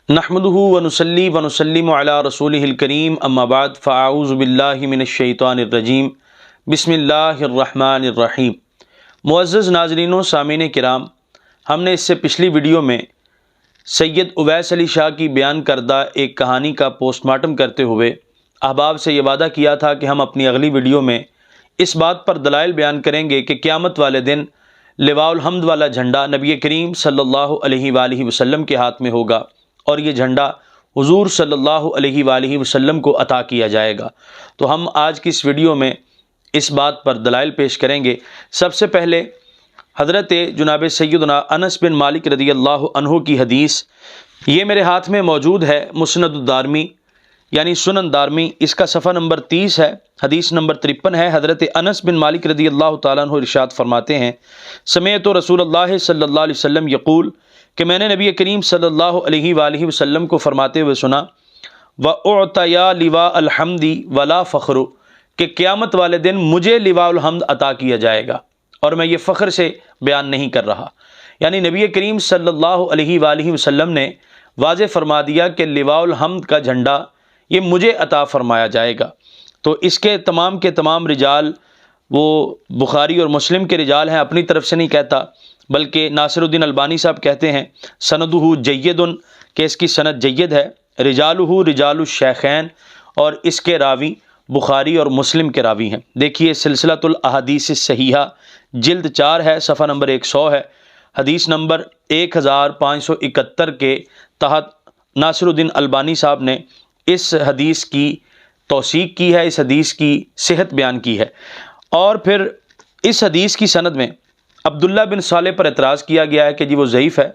نحمدہ ونصلی ونسلم علی رسولہ الکریم اما بعد فاعوذ باللہ من الشیطان الرجیم بسم اللہ الرحمن الرحیم۔ معزز ناظرین و سامعین کرام، ہم نے اس سے پچھلی ویڈیو میں سید اویس علی شاہ کی بیان کردہ ایک کہانی کا پوسٹ مارٹم کرتے ہوئے احباب سے یہ وعدہ کیا تھا کہ ہم اپنی اگلی ویڈیو میں اس بات پر دلائل بیان کریں گے کہ قیامت والے دن لواء الحمد والا جھنڈا نبی کریم صلی اللہ علیہ وآلہ وسلم کے ہاتھ میں ہوگا اور یہ جھنڈا حضور صلی اللہ علیہ وآلہ وسلم کو عطا کیا جائے گا۔ تو ہم آج کی اس ویڈیو میں اس بات پر دلائل پیش کریں گے۔ سب سے پہلے حضرت جناب سیدنا انس بن مالک رضی اللہ عنہ کی حدیث، یہ میرے ہاتھ میں موجود ہے، مسند الدارمی یعنی سنن دارمی، اس کا صفحہ نمبر 30 ہے، حدیث نمبر 53 ہے۔ حضرت انس بن مالک رضی اللہ تعالیٰ عنہ ارشاد فرماتے ہیں، سمعت رسول اللہ صلی اللہ علیہ وسلم یقول، کہ میں نے نبی کریم صلی اللہ علیہ وآلہ وسلم کو فرماتے ہوئے سنا، وَأُعْطَيَا لِوَاءَ الْحَمْدِ وَلَا فَخْرُ، کہ قیامت والے دن مجھے لواء الحمد عطا کیا جائے گا اور میں یہ فخر سے بیان نہیں کر رہا۔ یعنی نبی کریم صلی اللہ علیہ وآلہ وسلم نے واضح فرما دیا کہ لواء الحمد کا جھنڈا یہ مجھے عطا فرمایا جائے گا۔ تو اس کے تمام رجال وہ بخاری اور مسلم کے رجال ہیں، اپنی طرف سے نہیں کہتا، بلکہ ناصر الدین البانی صاحب کہتے ہیں سندہ جید، کہ اس کی سند جید ہے، رجالہ رجال الشیخین، اور اس کے راوی بخاری اور مسلم کے راوی ہیں۔ دیکھیے سلسلۃ الاحادیث الصحیحہ جلد 4 ہے، صفحہ نمبر 100 ہے، حدیث نمبر 1571 کے تحت ناصر الدین البانی صاحب نے اس حدیث کی توثیق کی ہے، اس حدیث کی صحت بیان کی ہے۔ اور پھر اس حدیث کی سند میں عبداللہ بن صالح پر اعتراض کیا گیا ہے کہ جی وہ ضعیف ہے،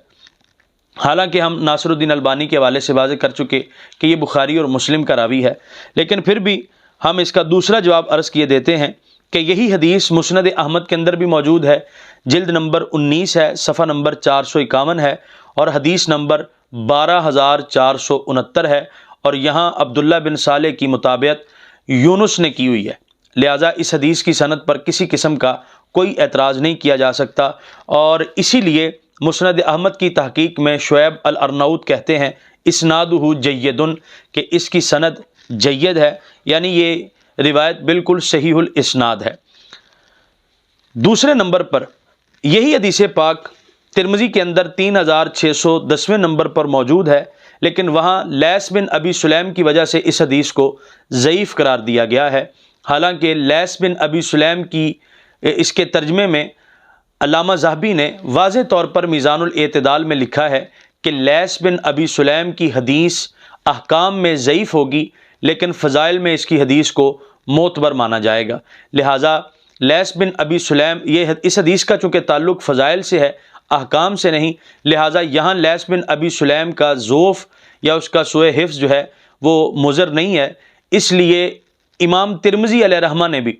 حالانکہ ہم ناصر الدین البانی کے حوالے سے واضح کر چکے کہ یہ بخاری اور مسلم کا راوی ہے، لیکن پھر بھی ہم اس کا دوسرا جواب عرض کیے دیتے ہیں کہ یہی حدیث مسند احمد کے اندر بھی موجود ہے، جلد نمبر 19 ہے، صفحہ نمبر 451 ہے، اور حدیث نمبر 12469 ہے، اور یہاں عبداللہ بن صالح کی مطابقت یونس نے کی ہوئی ہے، لہٰذا اس حدیث کی سند پر کسی قسم کا کوئی اعتراض نہیں کیا جا سکتا، اور اسی لیے مسند احمد کی تحقیق میں شعیب الارناؤط کہتے ہیں اسنادہ جید، کہ اس کی سند جید ہے، یعنی یہ روایت بالکل صحیح الاسناد ہے۔ دوسرے نمبر پر یہی حدیث پاک ترمذی کے اندر 3610 نمبر پر موجود ہے، لیکن وہاں لیث بن ابی سلیم کی وجہ سے اس حدیث کو ضعیف قرار دیا گیا ہے، حالانکہ لیث بن ابی سلیم کی اس کے ترجمے میں علامہ ذہبی نے واضح طور پر میزان الاعتدال میں لکھا ہے کہ لیث بن ابی سلیم کی حدیث احکام میں ضعیف ہوگی، لیکن فضائل میں اس کی حدیث کو معتبر مانا جائے گا۔ لہٰذا لیث بن ابی سلیم، اس حدیث کا چونکہ تعلق فضائل سے ہے، احکام سے نہیں، لہٰذا یہاں لیث بن ابی سلیم کا ضعف یا اس کا سوء حفظ جو ہے وہ مضر نہیں ہے، اس لیے امام ترمذی علیہ رحمہ نے بھی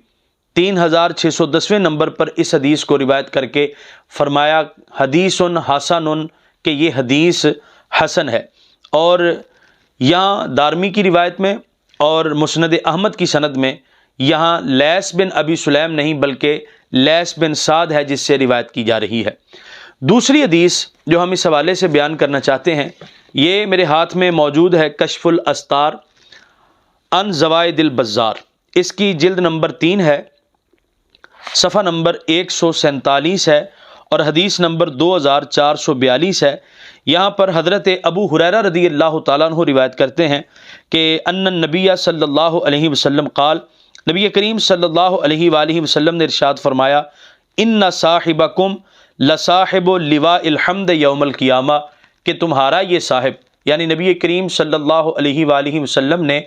3610 نمبر پر اس حدیث کو روایت کر کے فرمایا حدیث حسن، کہ یہ حدیث حسن ہے۔ اور یہاں دارمی کی روایت میں اور مسند احمد کی سند میں یہاں لیث بن ابی سلیم نہیں بلکہ لیث بن سعد ہے جس سے روایت کی جا رہی ہے۔ دوسری حدیث جو ہم اس حوالے سے بیان کرنا چاہتے ہیں، یہ میرے ہاتھ میں موجود ہے، کشف الاستار عن زوائد البزار، اس کی جلد نمبر 3 ہے، صفحہ نمبر 147 ہے، اور حدیث نمبر 2442 ہے۔ یہاں پر حضرت ابو ہریرہ رضی اللہ تعالیٰ عنہ روایت کرتے ہیں کہ ان النبی صلی اللہ علیہ وسلم قال، نبی کریم صلی اللہ علیہ وآلہ وسلم نے ارشاد فرمایا، ان صاحبکم لصاحب لواء الحمد یوم القیامہ، کہ تمہارا یہ صاحب، یعنی نبی کریم صلی اللہ علیہ وآلہ وسلم نے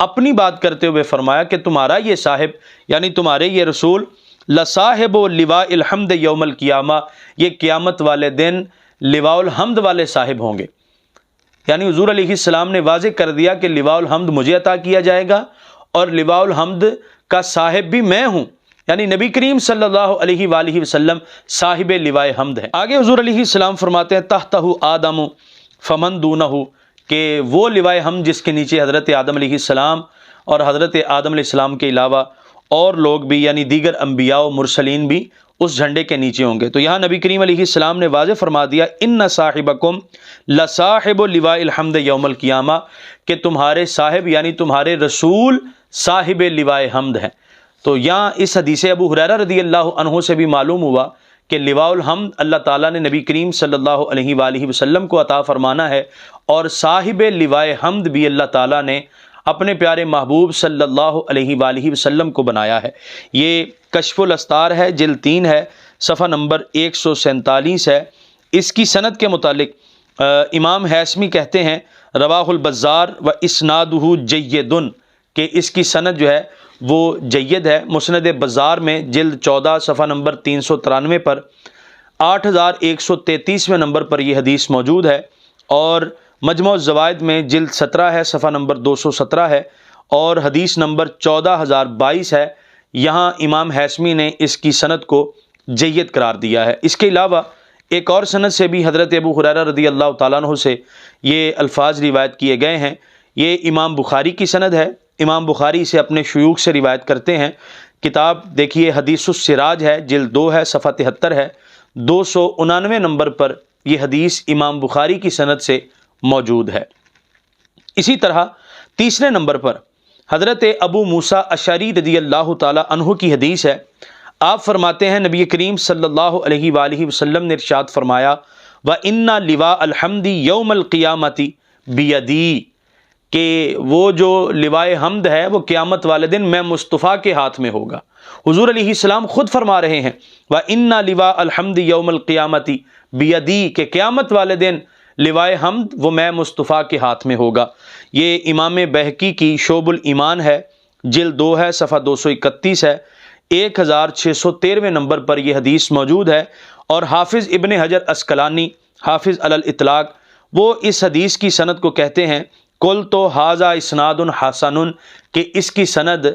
اپنی بات کرتے ہوئے فرمایا کہ تمہارا یہ صاحب، یعنی تمہارے یہ رسول، لصاحب لواء الحمد یوم القیامہ، یہ قیامت والے دن لواء الحمد والے صاحب ہوں گے۔ یعنی حضور علیہ السلام نے واضح کر دیا کہ لواء الحمد مجھے عطا کیا جائے گا اور لواء الحمد کا صاحب بھی میں ہوں، یعنی نبی کریم صلی اللہ علیہ وآلہ وسلم صاحب لواء حمد ہے۔ آگے حضور علیہ السلام فرماتے ہیں تحتہ آدم فمن دونہ، کہ وہ لواء حمد جس کے نیچے حضرت آدم علیہ السلام اور حضرت آدم علیہ السلام کے علاوہ اور لوگ بھی، یعنی دیگر انبیاء و مرسلین بھی اس جھنڈے کے نیچے ہوں گے۔ تو یہاں نبی کریم علیہ السلام نے واضح فرما دیا ان صاحبکم لصاحب لواء الحمد یوم القیامہ، کہ تمہارے صاحب یعنی تمہارے رسول صاحب لواء حمد ہیں۔ تو یہاں اس حدیث ابو ہریرہ رضی اللہ عنہ سے بھی معلوم ہوا کہ لواء الحمد اللہ تعالیٰ نے نبی کریم صلی اللہ علیہ وآلہ وسلم کو عطا فرمانا ہے، اور صاحب لواء حمد بھی اللہ تعالیٰ نے اپنے پیارے محبوب صلی اللہ علیہ وآلہ وسلم کو بنایا ہے۔ یہ کشف الاستار ہے، جلد 3 ہے، صفحہ نمبر 147 ہے۔ اس کی سند کے متعلق امام حیثمی کہتے ہیں رواہ البزار و اسنادہ جید، کہ اس کی سند جو ہے وہ جید ہے۔ مسند بزار میں جلد 14 صفحہ نمبر 393 پر 8133ویں نمبر پر یہ حدیث موجود ہے، اور مجموع الزوائد میں جلد 17 ہے، صفحہ نمبر 217 ہے، اور حدیث نمبر 14022 ہے۔ یہاں امام حیثمی نے اس کی سند کو جید قرار دیا ہے۔ اس کے علاوہ ایک اور سند سے بھی حضرت ابو ہریرہ رضی اللہ تعالیٰ عنہ سے یہ الفاظ روایت کیے گئے ہیں۔ یہ امام بخاری کی سند ہے، امام بخاری اسے اپنے شیوخ سے روایت کرتے ہیں۔ کتاب دیکھیے حدیث السراج ہے، جلد 2 ہے، صفحہ 73 ہے، 299 نمبر پر یہ حدیث امام بخاری کی سند سے موجود ہے۔ اسی طرح تیسرے نمبر پر حضرت ابو موسیٰ اشعری رضی اللہ تعالیٰ عنہ کی حدیث ہے۔ آپ فرماتے ہیں نبی کریم صلی اللہ علیہ وآلہ وسلم نے ارشاد فرمایا وَإِنَّ لِوَاءَ الْحَمْدِ يَوْمَ الْقِيَامَةِ بِيَدِي، کہ وہ جو لوائے حمد ہے وہ قیامت والے دن میں مصطفیٰ کے ہاتھ میں ہوگا۔ حضور علیہ السلام خود فرما رہے ہیں وَإِنَّ لِوَاءَ الْحَمْدِ يَوْمَ الْقِيَامَةِ بِيَدِي، کہ قیامت والے دن لوائے حمد وہ میں مصطفیٰ کے ہاتھ میں ہوگا۔ یہ امام بہقی کی شعب الایمان ہے، جلد 2 ہے، صفحہ 231 ہے، 1613ویں نمبر پر یہ حدیث موجود ہے۔ اور حافظ ابن حجر عسقلانی حافظ علی الاطلاق وہ اس حدیث کی سند کو کہتے ہیں کل تو ھذا اسناد حسن، کہ اس کی سند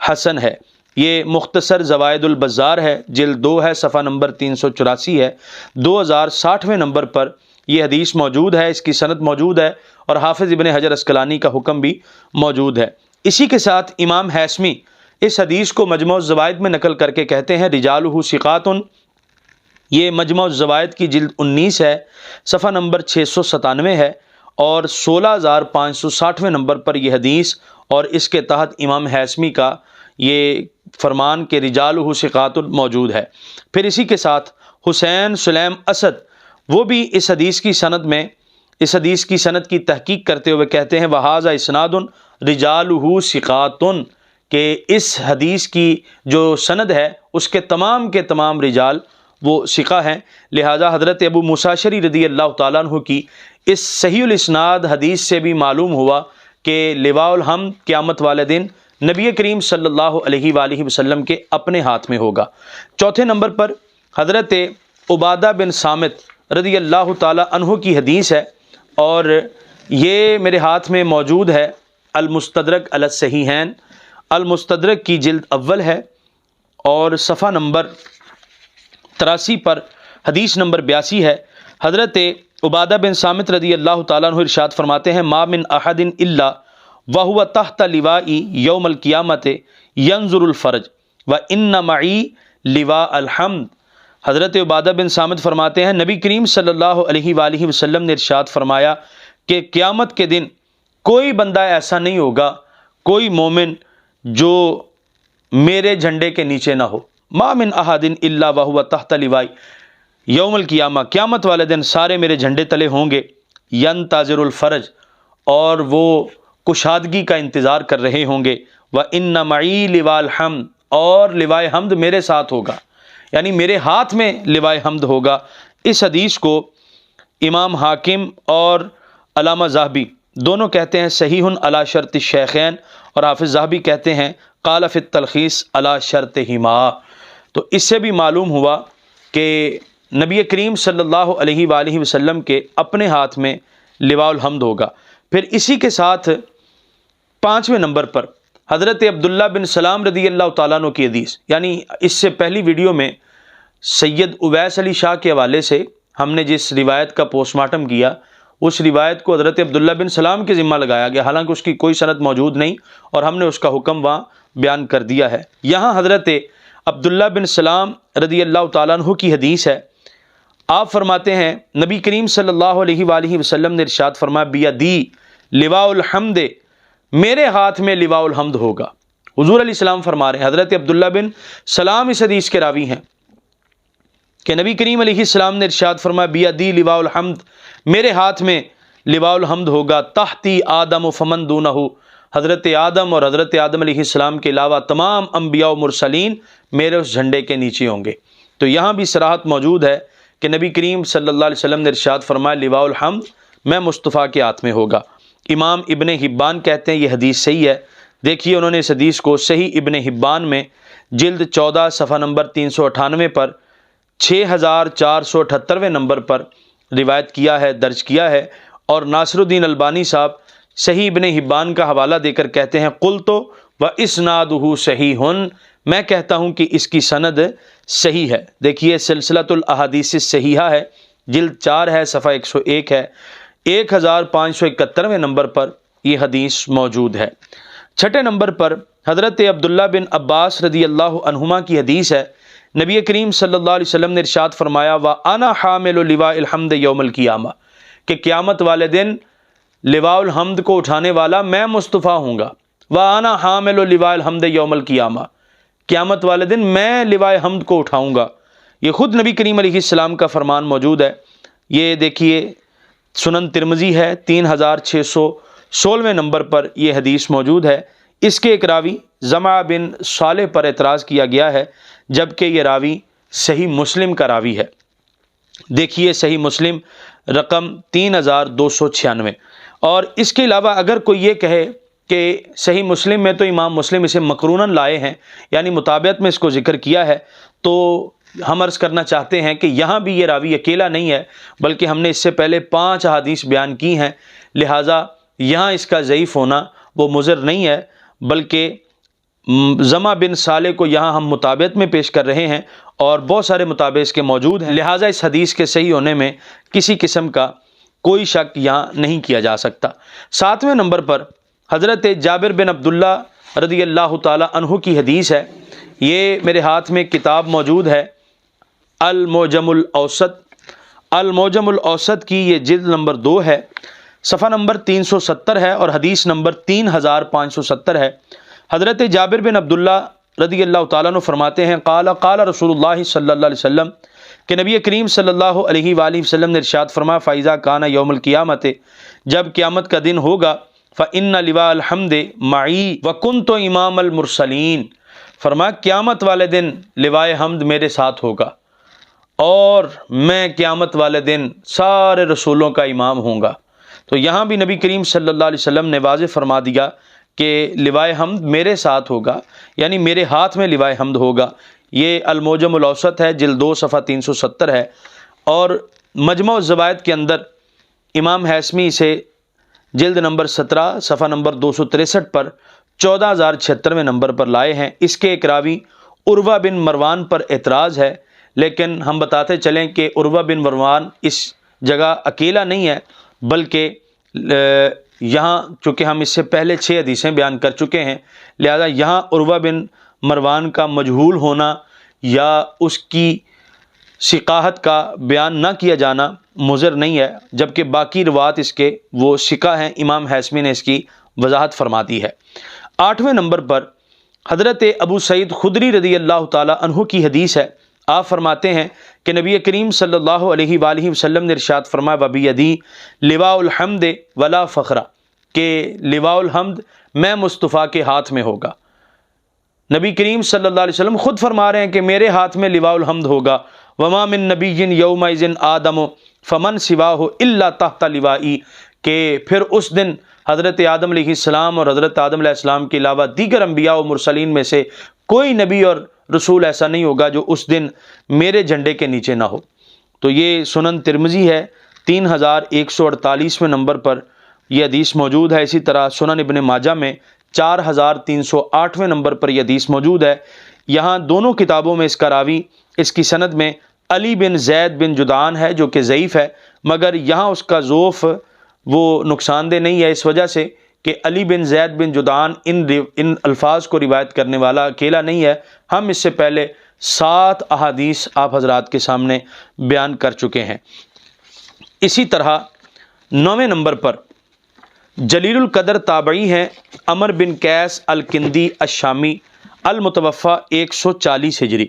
حسن ہے۔ یہ مختصر زوائد البزار ہے، جلد 2 ہے، صفحہ نمبر 384 ہے، 2060ویں نمبر پر یہ حدیث موجود ہے، اس کی سند موجود ہے، اور حافظ ابن حجر عسقلانی کا حکم بھی موجود ہے۔ اسی کے ساتھ امام حیثمی اس حدیث کو مجموع الزوائد میں نقل کر کے کہتے ہیں رجالہ ثقات، یہ مجموع الزوائد کی جلد 19 ہے، صفحہ نمبر 697 ہے، اور 16560ویں نمبر پر یہ حدیث اور اس کے تحت امام حیثمی کا یہ فرمان کہ رجالہ ثقات موجود ہے۔ پھر اسی کے ساتھ حسین سلیم اسد وہ بھی اس حدیث کی سند کی تحقیق کرتے ہوئے کہتے ہیں وَھَذَا اسناد رجالہ ثقات، کہ اس حدیث کی جو سند ہے اس کے تمام رجال وہ ثقہ ہیں۔ لہذا حضرت ابو موسیٰ اشعری رضی اللہ تعالیٰ عنہ کی اس صحیح الاسناد حدیث سے بھی معلوم ہوا کہ لواء الحمد قیامت والے دن نبی کریم صلی اللہ علیہ وآلہ وسلم کے اپنے ہاتھ میں ہوگا۔ چوتھے نمبر پر حضرت عبادہ بن صامت رضی اللہ تعالیٰ عنہ کی حدیث ہے، اور یہ میرے ہاتھ میں موجود ہے المستدرک علی الصحیحین، المستدرک کی جلد اول ہے، اور صفحہ نمبر 83 پر حدیث نمبر 82 ہے۔ حضرت عبادہ بن صامت رضی اللہ تعالیٰ عنہ ارشاد فرماتے ہیں ما من احد الا وهو تحت لوائی یوم القیامت ینظر الفرج وان معی لواء الحمد۔ حضرت عبادہ بن صامت فرماتے ہیں نبی کریم صلی اللہ علیہ وآلہ وسلم نے ارشاد فرمایا کہ قیامت کے دن کوئی بندہ ایسا نہیں ہوگا، کوئی مومن جو میرے جھنڈے کے نیچے نہ ہو۔ ما من احد الا وهو تحت لوائی یوم القیامہ، قیامت والے دن سارے میرے جھنڈے تلے ہوں گے، ینتظر الفرج، اور وہ کشادگی کا انتظار کر رہے ہوں گے، وَإِنَّ مَعِي لِوَاءَ الْحَمْدِ، اور لوائے حمد میرے ساتھ ہوگا، یعنی میرے ہاتھ میں لوائے حمد ہوگا۔ اس حدیث کو امام حاکم اور علامہ ذہبی دونوں کہتے ہیں صحیح علی شرط الشیخین، اور حافظ ذہبی کہتے ہیں قال فی التلخیص علی شرطہما۔ تو اس سے بھی معلوم ہوا کہ نبی کریم صلی اللہ علیہ وآلہ وسلم کے اپنے ہاتھ میں لواء الحمد ہوگا۔ پھر اسی کے ساتھ 5ویں نمبر پر حضرت عبداللہ بن سلام رضی اللہ تعالیٰ عنہ کی حدیث، یعنی اس سے پہلی ویڈیو میں سید اویس علی شاہ کے حوالے سے ہم نے جس روایت کا پوسٹ مارٹم کیا اس روایت کو حضرت عبداللہ بن سلام کے ذمہ لگایا گیا، حالانکہ اس کی کوئی سند موجود نہیں، اور ہم نے اس کا حکم وہاں بیان کر دیا ہے۔ یہاں حضرت عبداللہ بن سلام رضی اللہ تعالیٰ عنہ کی حدیث ہے، آپ فرماتے ہیں نبی کریم صلی اللہ علیہ وآلہ وسلم نے ارشاد فرمایا بیدی لواء الحمد، میرے ہاتھ میں لواء الحمد ہوگا۔ حضور علیہ السلام فرما رہے ہیں، حضرت عبداللہ بن سلام اس حدیث کے راوی ہیں کہ نبی کریم علیہ السلام نے ارشاد فرمایا بیدی لواء الحمد، میرے ہاتھ میں لواء الحمد ہوگا، تحتی آدم و فمن دونہ، حضرت آدم اور حضرت آدم علیہ السلام کے علاوہ تمام انبیاء و مرسلین میرے اس جھنڈے کے نیچے ہوں گے۔ تو یہاں بھی صراحت موجود ہے کہ نبی کریم صلی اللہ علیہ وسلم نے ارشاد فرمایا لواء الحمد میں مصطفیٰ کے ہاتھ میں ہوگا۔ امام ابن حبان کہتے ہیں یہ حدیث صحیح ہے۔ دیکھیے انہوں نے اس حدیث کو صحیح ابن حبان میں جلد 14 صفحہ نمبر 398 پر 6478 نمبر پر روایت کیا ہے، درج کیا ہے، اور ناصر الدین البانی صاحب صحیح ابن حبان کا حوالہ دے کر کہتے ہیں قلت واسنادہ صحیح، میں کہتا ہوں کہ اس کی سند صحیح ہے۔ دیکھیے سلسلۃ الاحادیث الصحیحہ ہے، جلد 4 ہے، صفحہ 101 ہے، 1571 نمبر پر یہ حدیث موجود ہے۔ چھٹے نمبر پر حضرت عبداللہ بن عباس رضی اللہ عنہما کی حدیث ہے، نبی کریم صلی اللہ علیہ وسلم نے ارشاد فرمایا وَأَنَا حَامِلُ لِوَاءِ الْحَمْدِ یوم القیامہ، کہ قیامت والے دن لواء الحمد کو اٹھانے والا میں مصطفیٰ ہوں گا۔ وَأَنَا حَامِلُ لِوَاءِ الْحَمْدِ یوم القیامہ، قیامت والے دن میں لواء حمد کو اٹھاؤں گا۔ یہ خود نبی کریم علیہ السلام کا فرمان موجود ہے۔ یہ دیکھیے سنن ترمذی ہے، 3616 نمبر پر یہ حدیث موجود ہے۔ اس کے ایک راوی زمع بن صالح پر اعتراض کیا گیا ہے، جبکہ یہ راوی صحیح مسلم کا راوی ہے۔ دیکھیے صحیح مسلم رقم 3296۔ اور اس کے علاوہ اگر کوئی یہ کہے کہ صحیح مسلم میں تو امام مسلم اسے مقروناً لائے ہیں، یعنی مطابعت میں اس کو ذکر کیا ہے، تو ہم عرض کرنا چاہتے ہیں کہ یہاں بھی یہ راوی اکیلا نہیں ہے، بلکہ ہم نے اس سے پہلے 5 احادیث بیان کی ہیں، لہٰذا یہاں اس کا ضعیف ہونا وہ مضر نہیں ہے، بلکہ زمع بن صالح کو یہاں ہم مطابعت میں پیش کر رہے ہیں اور بہت سارے مطابع اس کے موجود ہیں، لہٰذا اس حدیث کے صحیح ہونے میں کسی قسم کا کوئی شک یہاں نہیں کیا جا سکتا۔ 7ویں نمبر پر حضرت جابر بن عبداللہ رضی اللہ تعالی عنہ کی حدیث ہے، یہ میرے ہاتھ میں کتاب موجود ہے المعجم الاوسط۔ المعجم الاوسط کی یہ جلد نمبر 2 ہے، صفحہ نمبر 370 ہے اور حدیث نمبر 3570 ہے۔ حضرت جابر بن عبداللہ رضی اللہ تعالیٰ عنہ فرماتے ہیں قال رسول اللہ صلی اللہ علیہ وسلم، کہ نبی کریم صلی اللہ علیہ وآلہ وسلم نے ارشاد فرمایا فَإِذَا كَانَ يَوْمُ الْقِيَامَةِ، جب قیامت کا دن ہوگا، فَإِنَّ لِوَاءَ الْحَمْدِ مَعِي وَكُنْتُ إِمَامَ الْمُرْسَلِينَ، فرمایا قیامت والے دن لواء حمد میرے ساتھ ہوگا اور میں قیامت والے دن سارے رسولوں کا امام ہوں گا۔ تو یہاں بھی نبی کریم صلی اللہ علیہ وسلم نے واضح فرما دیا کہ لواء حمد میرے ساتھ ہوگا، یعنی میرے ہاتھ میں لواء حمد ہوگا۔ یہ المعجم الاوسط ہے، جلد 2 صفحہ 370 ہے، اور مجمع الزوائد کے اندر امام حیثمی سے جلد نمبر 17 صفحہ نمبر 263 پر 14076 نمبر پر لائے ہیں۔ اس کے ایک راوی عروہ بن مروان پر اعتراض ہے، لیکن ہم بتاتے چلیں کہ عروہ بن مروان اس جگہ اکیلا نہیں ہے، بلکہ یہاں چونکہ ہم اس سے پہلے 6 حدیثیں بیان کر چکے ہیں، لہذا یہاں عروہ بن مروان کا مجہول ہونا یا اس کی ثقاہت کا بیان نہ کیا جانا مضر نہیں ہے، جبکہ باقی روات اس کے وہ ثقہ ہیں۔ امام حیثمی نے اس کی وضاحت فرما دی ہے۔ 8ویں نمبر پر حضرت ابو سعید خدری رضی اللہ تعالی عنہ کی حدیث ہے، آپ فرماتے ہیں کہ نبی کریم صلی اللہ علیہ وآلہ وسلم نے ارشاد فرمایا وَبِيَدِي لِوَاءُ الْحَمْدِ وَلَا فَخْرَ، کہ لواء الحمد میں مصطفیٰ کے ہاتھ میں ہوگا۔ نبی کریم صلی اللہ علیہ وسلم خود فرما رہے ہیں کہ میرے ہاتھ میں لواء الحمد ہوگا۔ وَمَا مِن نَبِيٍّ يَوْمَئِذٍ آدَمُ فَمَنْ سِوَاهُ إِلَّا تَحْتَ لِوَائِي، کہ پھر اس دن حضرت آدم علیہ السلام اور حضرت آدم علیہ السلام کے علاوہ دیگر انبیاء و مرسلین میں سے کوئی نبی اور رسول ایسا نہیں ہوگا جو اس دن میرے جھنڈے کے نیچے نہ ہو۔ تو یہ سنن ترمذی ہے، 3148 نمبر پر یہ حدیث موجود ہے۔ اسی طرح سنن ابن ماجہ میں 4308 نمبر پر یہ حدیث موجود ہے۔ یہاں دونوں کتابوں میں اس کا راوی، اس کی سند میں علی بن زید بن جدعان ہے جو کہ ضعیف ہے، مگر یہاں اس کا ضعف وہ نقصان دہ نہیں ہے، اس وجہ سے کہ علی بن زید بن جدعان ان الفاظ کو روایت کرنے والا اکیلا نہیں ہے، ہم اس سے پہلے 7 احادیث آپ حضرات کے سامنے بیان کر چکے ہیں۔ اسی طرح 9ویں نمبر پر جلیل القدر تابعی ہیں عمر بن قیس الکندی الشامی المتوفی 140 ہجری،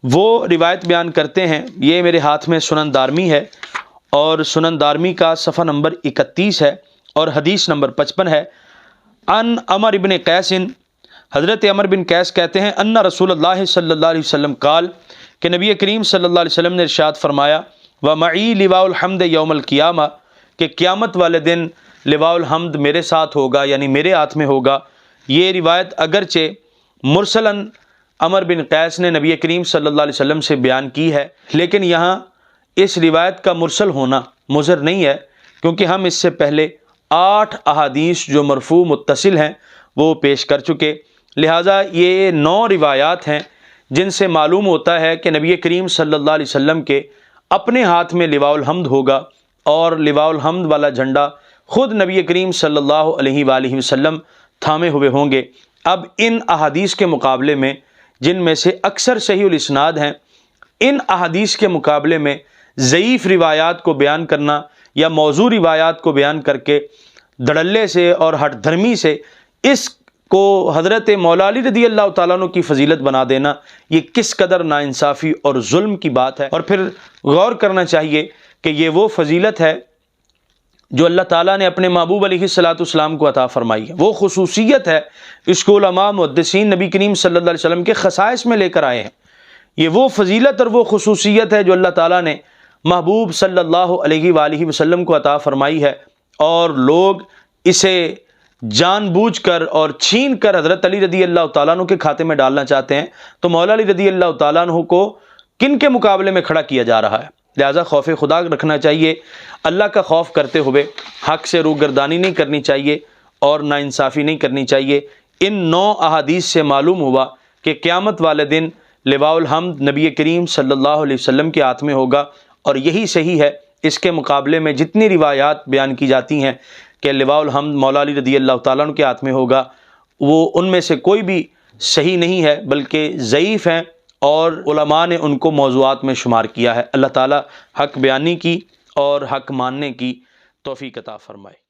وہ روایت بیان کرتے ہیں، یہ میرے ہاتھ میں سنن دارمی ہے اور سنن دارمی کا صفحہ نمبر 31 ہے اور حدیث نمبر 55 ہے۔ ان عمر بن قیس، حضرت عمر بن قیس کہتے ہیں ان رسول اللہ صلی اللہ علیہ وسلم قال، کہ نبی کریم صلی اللہ علیہ وسلم نے ارشاد فرمایا وَمَعِي لِوَاءُ الْحَمْدِ يَوْمَ الْقِيَامَةِ، کہ قیامت والے دن لواء الحمد میرے ساتھ ہوگا، یعنی میرے ہاتھ میں ہوگا۔ یہ روایت اگرچہ مرسلاً عمر بن قیس نے نبی کریم صلی اللہ علیہ وسلم سے بیان کی ہے، لیکن یہاں اس روایت کا مرسل ہونا مضر نہیں ہے، کیونکہ ہم اس سے پہلے 8 احادیث جو مرفوع متصل ہیں وہ پیش کر چکے، لہٰذا یہ 9 روایات ہیں جن سے معلوم ہوتا ہے کہ نبی کریم صلی اللہ علیہ وسلم کے اپنے ہاتھ میں لواء الحمد ہوگا اور لواء الحمد والا جھنڈا خود نبی کریم صلی اللہ علیہ وآلہ وسلم تھامے ہوئے ہوں گے۔ اب ان احادیث کے مقابلے میں جن میں سے اکثر صحیح الاسناد ہیں، ان احادیث کے مقابلے میں ضعیف روایات کو بیان کرنا یا موضوع روایات کو بیان کر کے دھڑلے سے اور ہٹ دھرمی سے اس کو حضرت مولا علی رضی اللہ تعالیٰ عنہ کی فضیلت بنا دینا، یہ کس قدر ناانصافی اور ظلم کی بات ہے۔ اور پھر غور کرنا چاہیے کہ یہ وہ فضیلت ہے جو اللہ تعالیٰ نے اپنے محبوب علیہ الصلوۃ والسلام کو عطا فرمائی ہے، وہ خصوصیت ہے، اس کو علماء محدثین نبی کریم صلی اللہ علیہ وسلم کے خصائص میں لے کر آئے ہیں۔ یہ وہ فضیلت اور وہ خصوصیت ہے جو اللہ تعالیٰ نے محبوب صلی اللہ علیہ وآلہ وسلم کو عطا فرمائی ہے، اور لوگ اسے جان بوجھ کر اور چھین کر حضرت علی رضی اللہ تعالیٰ عنہ کے کھاتے میں ڈالنا چاہتے ہیں، تو مولا علی رضی اللہ تعالیٰ عنہ کو کن کے مقابلے میں کھڑا کیا جا رہا ہے؟ لہٰذا خوف خدا رکھنا چاہیے، اللہ کا خوف کرتے ہوئے حق سے روگردانی نہیں کرنی چاہیے اور ناانصافی نہیں کرنی چاہیے۔ ان 9 احادیث سے معلوم ہوا کہ قیامت والے دن لواء الحمد نبی کریم صلی اللہ علیہ وسلم کے ہاتھ میں ہوگا، اور یہی صحیح ہے۔ اس کے مقابلے میں جتنی روایات بیان کی جاتی ہیں کہ لواء الحمد مولا علی رضی اللہ تعالیٰ عنہ کے ہاتھ میں ہوگا، وہ ان میں سے کوئی بھی صحیح نہیں ہے بلکہ ضعیف ہیں، اور علماء نے ان کو موضوعات میں شمار کیا ہے۔ اللہ تعالیٰ حق بیانی کی اور حق ماننے کی توفیق عطا فرمائے۔